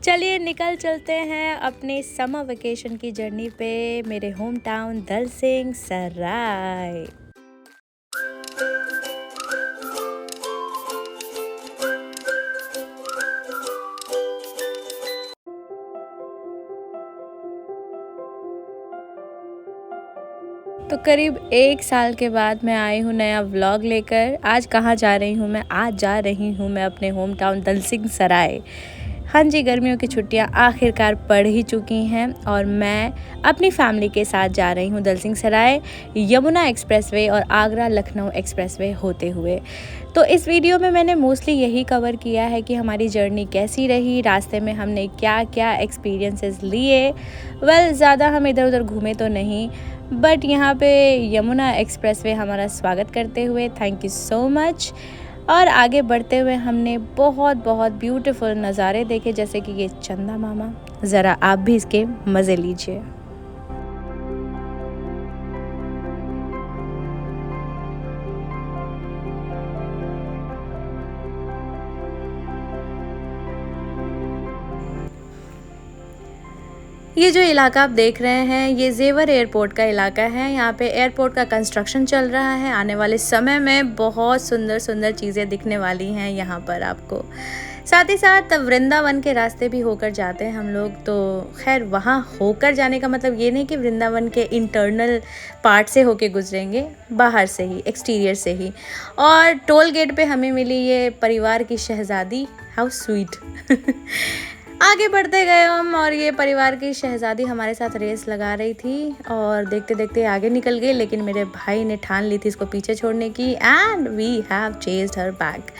चलिए निकल चलते हैं अपने समर वेकेशन की जर्नी पे मेरे होम टाउन दल सिंह सराय। तो करीब 1 साल के बाद मैं आई हूँ नया व्लॉग लेकर। आज कहाँ जा रही हूँ मैं? आज जा रही हूँ मैं अपने होम टाउन दल सिंह सराय। हाँ जी, गर्मियों की छुट्टियाँ आखिरकार पड़ ही चुकी हैं और मैं अपनी फैमिली के साथ जा रही हूँ दल सिंह सराय, यमुना एक्सप्रेसवे और आगरा लखनऊ एक्सप्रेसवे होते हुए। तो इस वीडियो में मैंने मोस्टली यही कवर किया है कि हमारी जर्नी कैसी रही, रास्ते में हमने क्या क्या एक्सपीरियंसेस लिए। ज़्यादा हम इधर उधर घूमे तो नहीं, बट यहाँ पे यमुना एक्सप्रेसवे हमारा स्वागत करते हुए थैंक यू सो मच। और आगे बढ़ते हुए हमने बहुत बहुत ब्यूटीफुल नज़ारे देखे, जैसे कि ये चंदा मामा। ज़रा आप भी इसके मज़े लीजिए। ये जो इलाका आप देख रहे हैं ये जेवर एयरपोर्ट का इलाका है। यहाँ पे एयरपोर्ट का कंस्ट्रक्शन चल रहा है। आने वाले समय में बहुत सुंदर सुंदर चीज़ें दिखने वाली हैं यहाँ पर आपको। साथ ही साथ वृंदावन के रास्ते भी होकर जाते हैं हम लोग। तो खैर, वहाँ होकर जाने का मतलब ये नहीं कि वृंदावन के इंटरनल पार्ट से होके गुजरेंगे, बाहर से ही, एक्सटीरियर से ही। और टोल गेट पे हमें मिली ये परिवार की शहज़ादी। How sweet. आगे बढ़ते गए हम और ये परिवार की शहज़ादी हमारे साथ रेस लगा रही थी और देखते देखते आगे निकल गई, लेकिन मेरे भाई ने ठान ली थी इसको पीछे छोड़ने की and we have chased her back.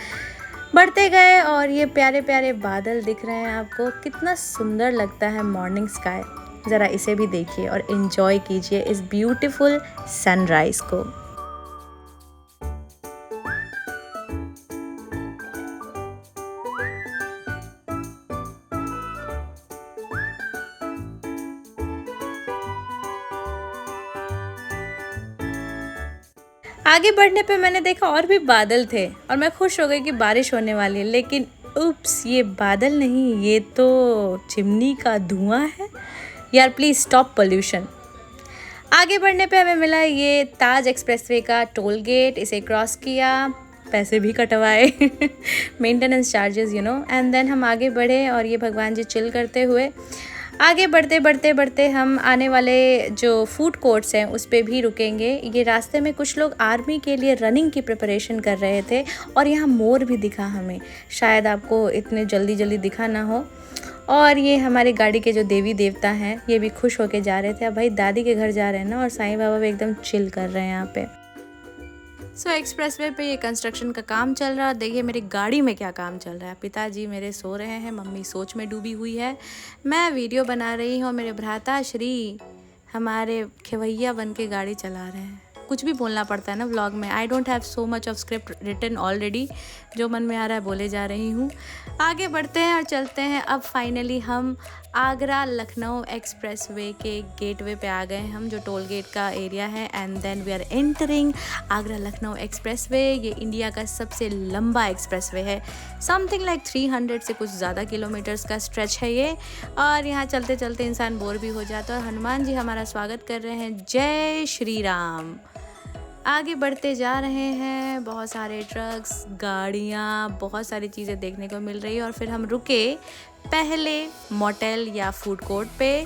बढ़ते गए और ये प्यारे प्यारे बादल दिख रहे हैं आपको, कितना सुंदर लगता है मॉर्निंग स्काई। ज़रा इसे भी देखिए और एंजॉय कीजिए इस ब्यूटीफुल सनराइज़ को। आगे बढ़ने पे मैंने देखा और भी बादल थे और मैं खुश हो गई कि बारिश होने वाली है, लेकिन उप्स, ये बादल नहीं, ये तो चिमनी का धुआं है। यार प्लीज़ स्टॉप पोल्यूशन। आगे बढ़ने पे हमें मिला ये ताज एक्सप्रेसवे का टोल गेट। इसे क्रॉस किया, पैसे भी कटवाए मेंटेनेंस चार्जेस एंड देन हम आगे बढ़े और ये भगवान जी चिल करते हुए आगे बढ़ते हम आने वाले जो फूड कोर्ट्स हैं उस पे भी रुकेंगे। ये रास्ते में कुछ लोग आर्मी के लिए रनिंग की प्रिपरेशन कर रहे थे और यहाँ मोर भी दिखा हमें, शायद आपको इतने जल्दी दिखा ना हो। और ये हमारे गाड़ी के जो देवी देवता हैं ये भी खुश होके जा रहे थे। अब भाई दादी के घर जा रहे हैं ना, और साईं बाबा भी एकदम चिल कर रहे हैं यहाँ पे। एक्सप्रेसवे पे ये कंस्ट्रक्शन का काम चल रहा है। देखिए मेरी गाड़ी में क्या काम चल रहा है। पिताजी मेरे सो रहे हैं, मम्मी सोच में डूबी हुई है, मैं वीडियो बना रही हूँ, मेरे भ्राता श्री हमारे खेवैया बन के गाड़ी चला रहे हैं। कुछ भी बोलना पड़ता है ना व्लॉग में। I don't have so much of script written already, जो मन में आ रहा है बोले जा रही हूँ। आगे बढ़ते हैं और चलते हैं। अब फाइनली हम आगरा लखनऊ एक्सप्रेसवे के गेटवे पे आ गए हैं हम, जो टोल गेट का एरिया है। And then we are entering Agra Lucknow expressway. ये इंडिया का सबसे लंबा एक्सप्रेसवे है, समथिंग लाइक 300 से कुछ ज़्यादा किलोमीटर्स का स्ट्रेच है ये। और यहाँ चलते चलते इंसान बोर भी हो जाता है। और हनुमान जी हमारा स्वागत कर रहे हैं, जय श्री राम। आगे बढ़ते जा रहे हैं, बहुत सारे ट्रक्स, गाड़ियाँ, बहुत सारी चीज़ें देखने को मिल रही है। और फिर हम रुके पहले मोटेल या फूड कोर्ट पे।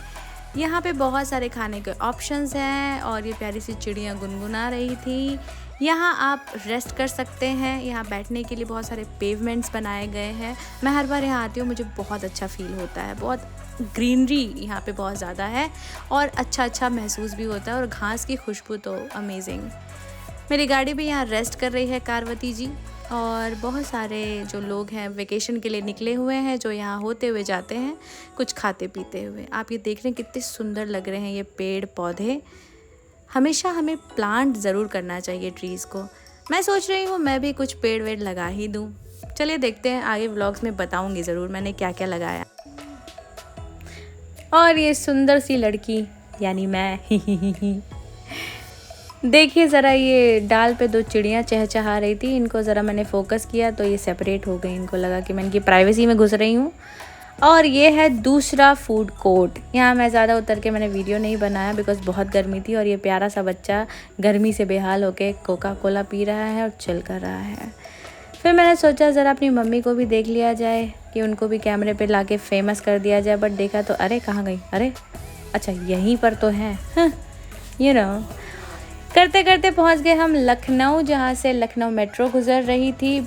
यहाँ पे बहुत सारे खाने के ऑप्शंस हैं और ये प्यारी सी चिड़ियाँ गुनगुना रही थी। यहाँ आप रेस्ट कर सकते हैं। यहाँ बैठने के लिए बहुत सारे पेवमेंट्स बनाए गए हैं। मैं हर बार यहाँ आती हूँ, मुझे बहुत अच्छा फील होता है। बहुत ग्रीनरी यहाँ पे बहुत ज़्यादा है और अच्छा महसूस भी होता है, और घास की खुशबू तो अमेजिंग। मेरी गाड़ी भी यहाँ रेस्ट कर रही है, कारवती जी। और बहुत सारे जो लोग हैं वेकेशन के लिए निकले हुए हैं, जो यहाँ होते हुए जाते हैं कुछ खाते पीते हुए। आप ये देख रहे हैं कितने सुंदर लग रहे हैं ये पेड़ पौधे। हमेशा हमें प्लांट ज़रूर करना चाहिए ट्रीज़ को। मैं सोच रही हूँ मैं भी कुछ पेड़ वेड़ लगा ही दूँ। चलिए देखते हैं, आगे व्लॉग्स में बताऊँगी ज़रूर मैंने क्या क्या लगाया। और ये सुंदर सी लड़की यानी मैं देखिए ज़रा, ये डाल पे 2 चिड़ियाँ चहचहा रही थी। इनको ज़रा मैंने फोकस किया तो ये सेपरेट हो गई। इनको लगा कि मैं इनकी प्राइवेसी में घुस रही हूँ। और ये है दूसरा फूड कोर्ट। यहाँ मैं ज़्यादा उतर के मैंने वीडियो नहीं बनाया बिकॉज़ बहुत गर्मी थी और ये प्यारा सा बच्चा गर्मी से बेहाल होके कोका कोला पी रहा है और चिल कर रहा है। फिर मैंने सोचा ज़रा अपनी मम्मी को भी देख लिया जाए कि उनको भी कैमरे पे लाके फेमस कर दिया जाए, बट देखा तो अरे कहाँ गई, अरे अच्छा यहीं पर तो है। यू नो, करते करते पहुँच गए हम लखनऊ, जहाँ से लखनऊ मेट्रो गुज़र रही थी।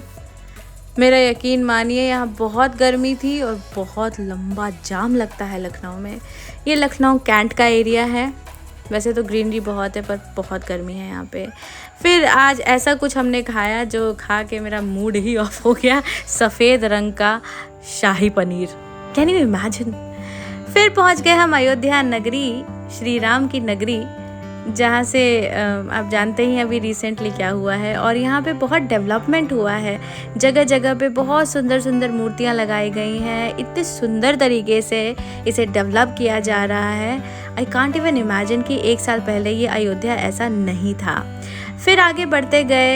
मेरा यकीन मानिए यहाँ बहुत गर्मी थी और बहुत लंबा जाम लगता है लखनऊ में। ये लखनऊ कैंट का एरिया है, वैसे तो ग्रीनरी बहुत है पर बहुत गर्मी है यहाँ पे। फिर आज ऐसा कुछ हमने खाया जो खा के मेरा मूड ही ऑफ हो गया, सफ़ेद रंग का शाही पनीर। Can you imagine. फिर पहुँच गए हम अयोध्या नगरी, श्री राम की नगरी, जहाँ से आप जानते ही अभी रिसेंटली क्या हुआ है और यहाँ पे बहुत डेवलपमेंट हुआ है। जगह जगह पे बहुत सुंदर सुंदर मूर्तियाँ लगाई गई हैं, इतने सुंदर तरीके से इसे डेवलप किया जा रहा है। आई कांट इवन इमेजिन कि 1 साल पहले ये अयोध्या ऐसा नहीं था। फिर आगे बढ़ते गए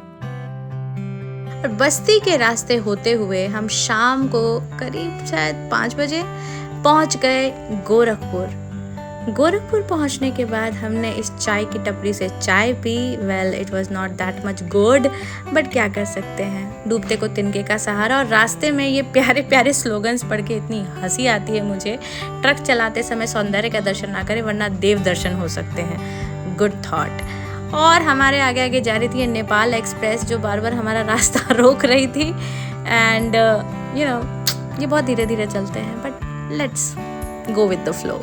और बस्ती के रास्ते होते हुए हम शाम को करीब शायद 5 बजे पहुँच गए गोरखपुर। गोरखपुर पहुंचने के बाद हमने इस चाय की टपरी से चाय P. Well it was not that much good, but क्या कर सकते हैं, डूबते को तिनके का सहारा। और रास्ते में ये प्यारे प्यारे स्लोगन्स पढ़ के इतनी हंसी आती है मुझे। ट्रक चलाते समय सौंदर्य का दर्शन ना करें वरना देव दर्शन हो सकते हैं। Good thought. और हमारे आगे आगे जा रही थी नेपाल एक्सप्रेस, जो बार बार हमारा रास्ता रोक रही थी। एंड यू नो, ये बहुत धीरे धीरे चलते हैं, but let's go with the flow.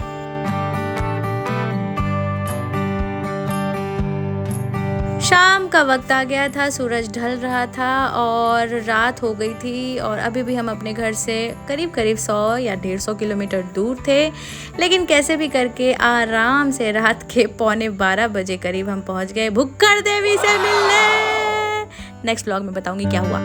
शाम का वक्त आ गया था, सूरज ढल रहा था और रात हो गई थी और अभी भी हम अपने घर से करीब करीब 100 या 150 किलोमीटर दूर थे। लेकिन कैसे भी करके आराम से रात के 11:15 बजे करीब हम पहुंच गए भुक्कड़ देवी से मिलने। नेक्स्ट व्लॉग में बताऊंगी क्या हुआ।